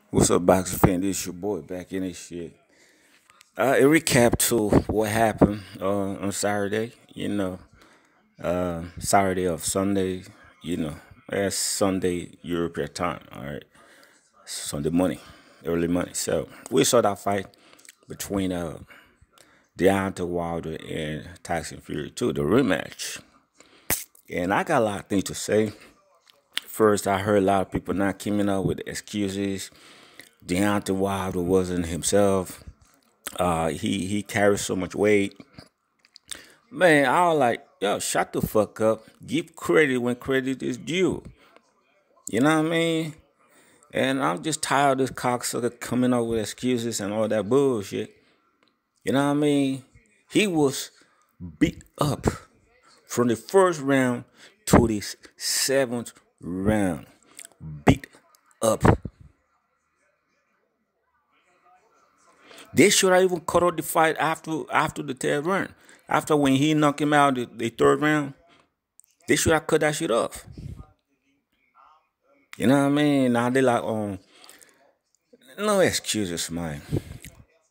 What's up, boxing fan? This your boy back in this shit. A recap to what happened on Saturday. Saturday of Sunday. You know, that's Sunday European time. All right, Sunday morning, early morning. So we saw that fight between Deontay Wilder and Tyson Fury too, the rematch. And I got a lot of things to say. First, I heard a lot of people not coming up with excuses. Deontay Wilder wasn't himself. He carries so much weight. Man, I was like, yo, shut the fuck up. Give credit when credit is due. You know what I mean? And I'm just tired of this cocksucker coming up with excuses and all that bullshit. You know what I mean? He was beat up from the first round to the seventh round. Beat up. They should have even cut off the fight after the third round. After when he knocked him out the third round, they should have cut that shit off. You know what I mean? Now they like, no excuses, man.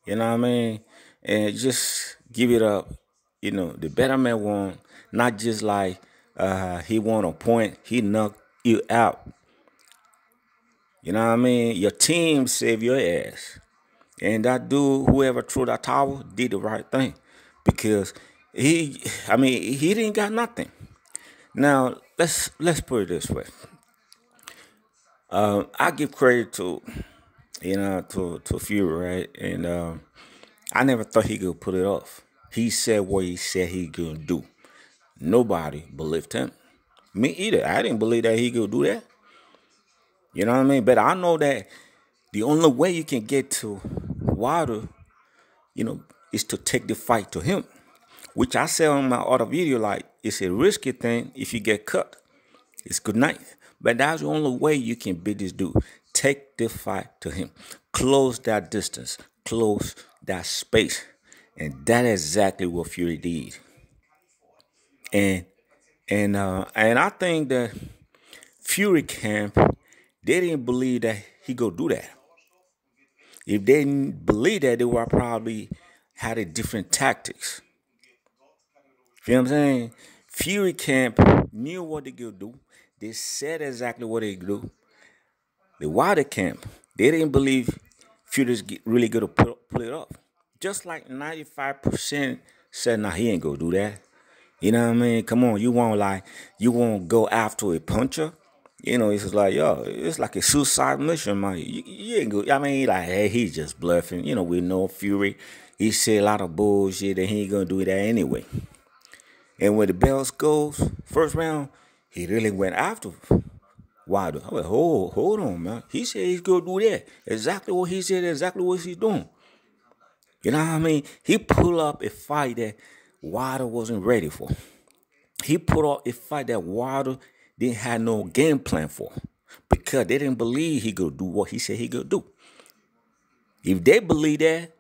You know what I mean? And just give it up. You know, the better man won. Not just like he won a point, he knocked you out. You know what I mean? Your team saved your ass. And that dude, whoever threw that towel, did the right thing. Because he didn't got nothing. Now, let's put it this way. I give credit to Fury, right? And I never thought he could put it off. He said what he said he gonna do. Nobody believed him. Me either. I didn't believe that he could do that. You know what I mean? But I know that the only way you can get to Wilder, is to take the fight to him. Which I said on my other video, like it's a risky thing if you get cut. It's good night. But that's the only way you can beat this dude. Take the fight to him. Close that distance. Close that space. And that is exactly what Fury did. And and I think that Fury camp, they didn't believe that he go do that. If they didn't believe that, they would probably had a different tactics. Feel what I'm saying? Fury camp knew what they could do. They said exactly what they could do. The Wilder camp, they didn't believe Fury's really going to pull it off. Just like 95% said, nah, he ain't going to do that. You know what I mean? Come on, you won't go after a puncher. It's just like, yo, it's like a suicide mission, man. You ain't go. I mean, like, hey, he's just bluffing. We know Fury. He said a lot of bullshit and he ain't gonna do that anyway. And when the bells goes, first round, he really went after Wilder. I went, hold on, man. He said he's gonna do that. Exactly what he said, exactly what he's doing. You know what I mean? He pulled up a fight that Wilder wasn't ready for. He put up a fight that Wilder didn't have no game plan for. Because they didn't believe he could do what he said he could do. If they believe that,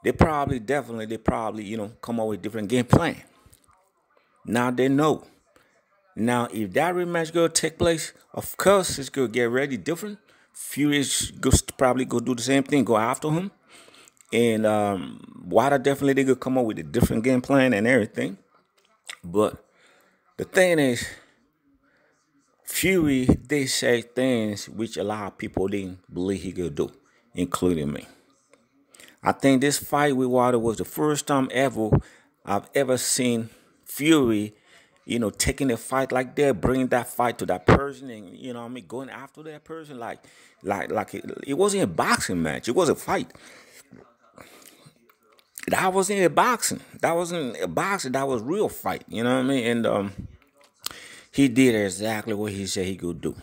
they probably, come up with a different game plan. Now they know. Now, if that rematch gonna take place, of course it's gonna get ready different. Fury's probably gonna do the same thing, go after him. And Wilder definitely they could come up with a different game plan and everything. But the thing is, Fury, they say things which a lot of people didn't believe he could do, including me. I think this fight with Wilder was the first time ever I've ever seen Fury, taking a fight like that, bringing that fight to that person, and going after that person like it wasn't a boxing match. It was a fight. That wasn't a boxing. That wasn't a boxing. That was real fight. You know what I mean? And he did exactly what he said he could do.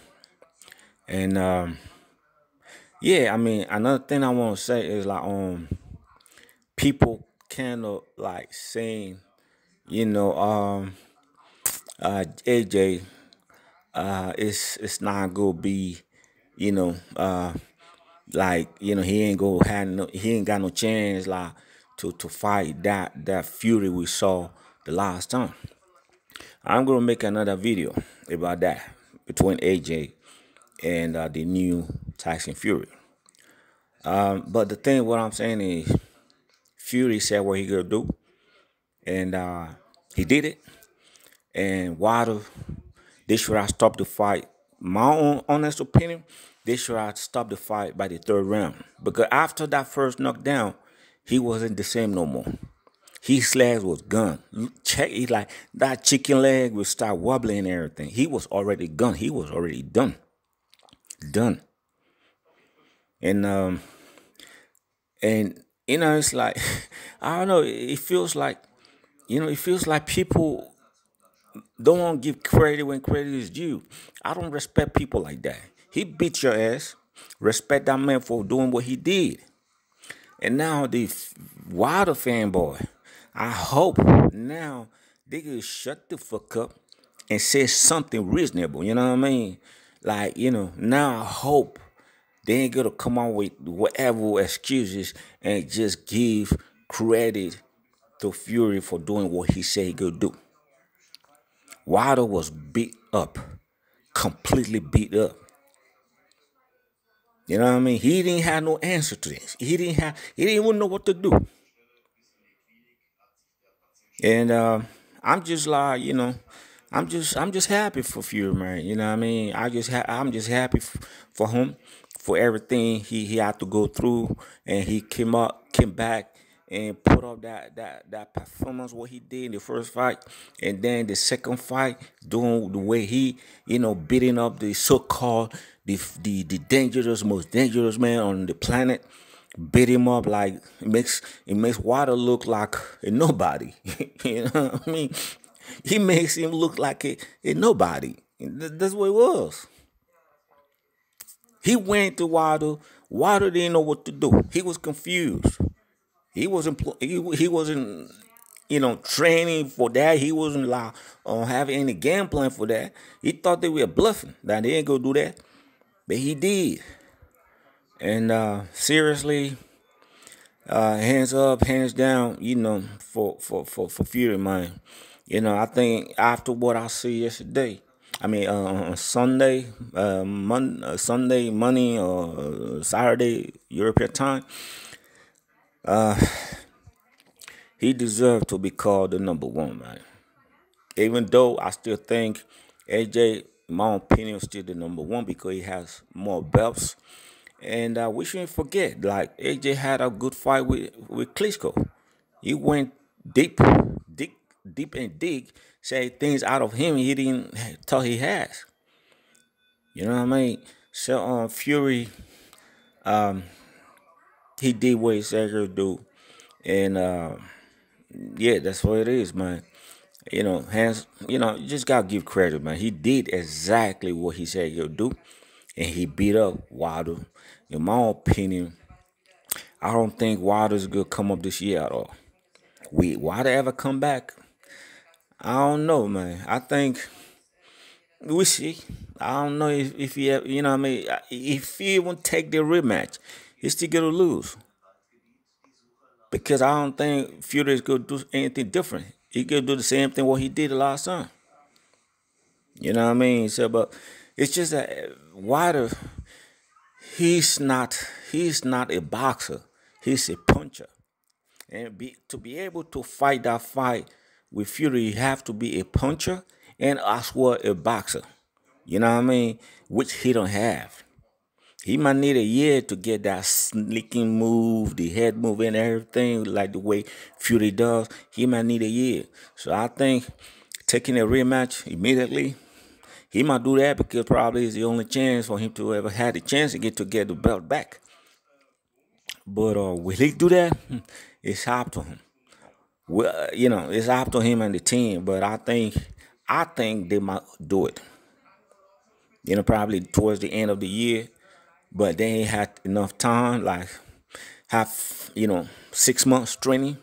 And yeah, I mean, another thing I want to say is like people kind of like saying, you know, AJ, it's not gonna be, you know, he ain't got no chance like to fight that Fury we saw the last time. I'm gonna make another video about that between AJ and the new Tyson Fury. But the thing, what I'm saying is, Fury said what he gonna do, and he did it. And Wilder, they should have stopped the fight. My own honest opinion, they should have stopped the fight by the third round. Because after that first knockdown, he wasn't the same no more. His legs was gone. Check, he like that chicken leg would start wobbling and everything. He was already gone. He was already done. Done. And it's like I don't know, it feels like it feels like people don't want to give credit when credit is due. I don't respect people like that. He beat your ass. Respect that man for doing what he did. And now the Wilder fanboy, I hope now they can shut the fuck up and say something reasonable. You know what I mean? Like, now I hope they ain't gonna come out with whatever excuses and just give credit to Fury for doing what he said he could do. Wilder was beat up, completely beat up. You know what I mean? He didn't have no answer to this. He didn't even know what to do. And I'm just like, I'm just happy for Fury, man. You know what I mean? I'm just happy for him, for everything he had to go through, and he came back and put up that performance what he did in the first fight, and then the second fight doing the way he beating up the so-called the dangerous, most dangerous man on the planet, beat him up like it makes Water look like a nobody. You know what I mean? He makes him look like a nobody. That's what it was. He went to Water. Water didn't know what to do. He was confused. He wasn't training for that. He wasn't like having any game plan for that. He thought they were bluffing. That they ain't gonna do that, but he did. And seriously, hands up, hands down, for Fury, man. I think after what I see yesterday, I mean, on Sunday, Sunday, Monday, or Saturday, European time, he deserved to be called the number one, man. Even though I still think AJ, in my opinion, is still the number one because he has more belts. And we shouldn't forget, like AJ had a good fight with Klitschko. He went deep, deep, deep and dig, say things out of him he didn't thought he has. You know what I mean? So Fury, he did what he said he would do, and yeah, that's what it is, man. Hands. You just gotta give credit, man. He did exactly what he said he'll do, and he beat up Wilder. In my opinion, I don't think Wilder's gonna come up this year at all. Wilder ever come back? I don't know, man. I think we see. I don't know if he, you know what I mean. If he won't take the rematch, he's still gonna lose because I don't think Fury is gonna do anything different. He gonna do the same thing what he did the last time. You know what I mean? So, but it's just that Wilder, he's not a boxer. He's a puncher. And to be able to fight that fight with Fury, you have to be a puncher and as well a boxer. You know what I mean? Which he don't have. He might need a year to get that sneaking move, the head move and everything like the way Fury does. He might need a year. So I think taking a rematch immediately, he might do that because probably it's the only chance for him to ever had the chance to get the belt back. But will he do that? It's up to him. Well, it's up to him and the team. But I think they might do it. Probably towards the end of the year. But they ain't had enough time, like have 6 months training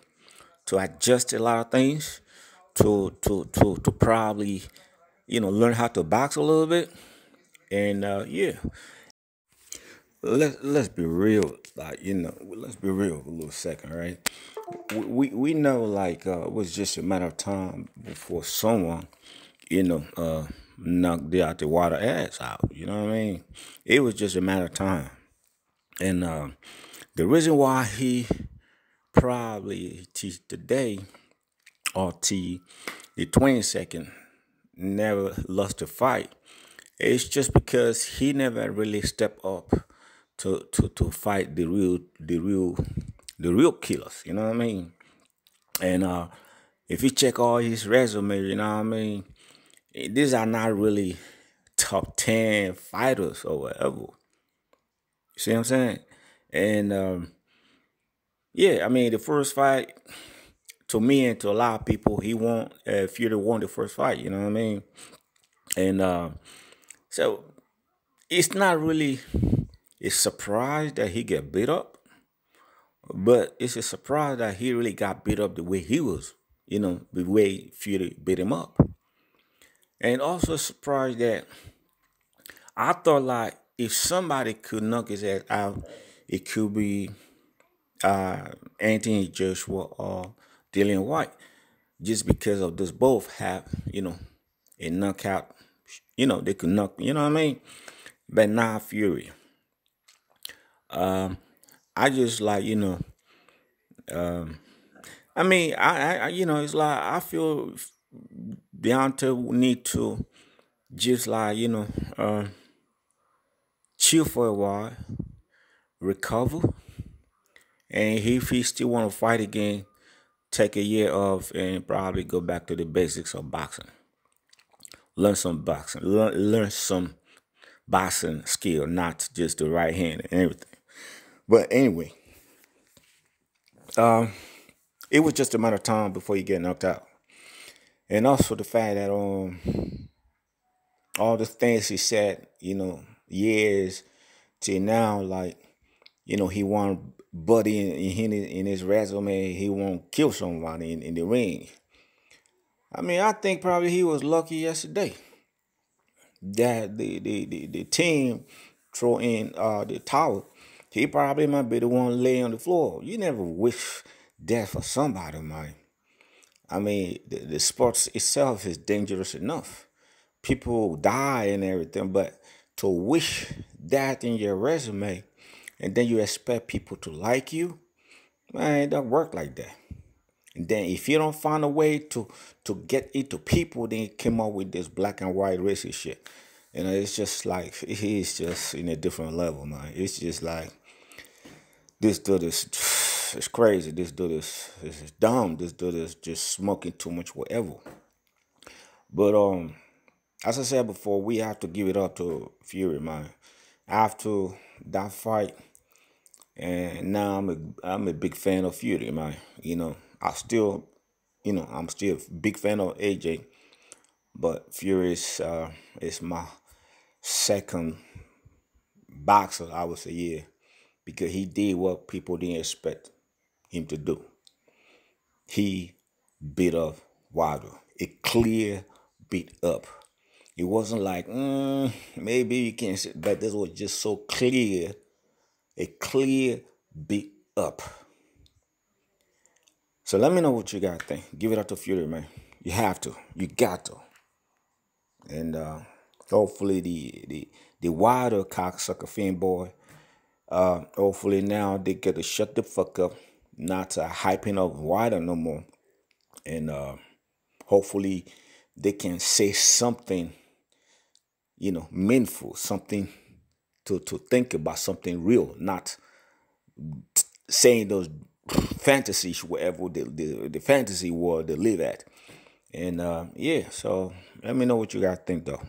to adjust a lot of things, to probably learn how to box a little bit, and yeah, let's be real, like let's be real for a little second, right? We know like it was just a matter of time before someone knocked the water ass out. You know what I mean? It was just a matter of time, and The reason why he probably to today or to the 22nd never lost a fight, it's just because he never really stepped up to fight the real killers. You know what I mean? And if you check all his resume, you know what I mean, these are not really top 10 fighters or whatever. You see what I'm saying? And yeah, I mean, the first fight to me and to a lot of people, he won. Fury won the first fight. You know what I mean? And so it's not really a surprise that he get beat up, but it's a surprise that he really got beat up the way he was. The way Fury beat him up, and also a surprise that I thought like if somebody could knock his ass out, it could be Anthony Joshua or Dillian White, just because of this both have a knockout. They could knock. You know what I mean? But not Fury. I just like I mean it's like I feel Deontay need to just like chill for a while, recover, and if he still want to fight again, take a year off and probably go back to the basics of boxing. Learn some boxing. Learn some boxing skill, not just the right hand and everything. But anyway, it was just a matter of time before you get knocked out. And also the fact that all the things he said, years till now, like, he want buddy in his resume, he won't kill somebody in the ring. I mean, I think probably he was lucky yesterday that the team throw in the towel. He probably might be the one laying on the floor. You never wish death for somebody, man. I mean, the sports itself is dangerous enough. People die and everything, but to wish that in your resume and then you expect people to like you, man, it don't work like that. And then if you don't find a way to get it to people, then you come up with this black and white racist shit. It's just like he's just in a different level, man. It's just like this dude is it's crazy. This dude is dumb. This dude is just smoking too much whatever. But as I said before, we have to give it up to Fury, man. After that fight, and now I'm a big fan of Fury, man. I still, I'm still a big fan of AJ, but Fury is my second boxer, I would say, yeah, because he did what people didn't expect him to do. He beat up Wilder. A clear beat up. It wasn't like, maybe you can't say, but this was just so clear. A clear beat up. So let me know what you guys think. Give it up to Fury, man. You have to. You got to. And hopefully the Wilder cocksucker fanboy, hopefully now they get to shut the fuck up, not hyping up Wilder no more. And hopefully they can say something, meaningful, something to think about, something real, not saying those fantasies wherever the fantasy world they live at. And yeah, so let me know what you guys think though.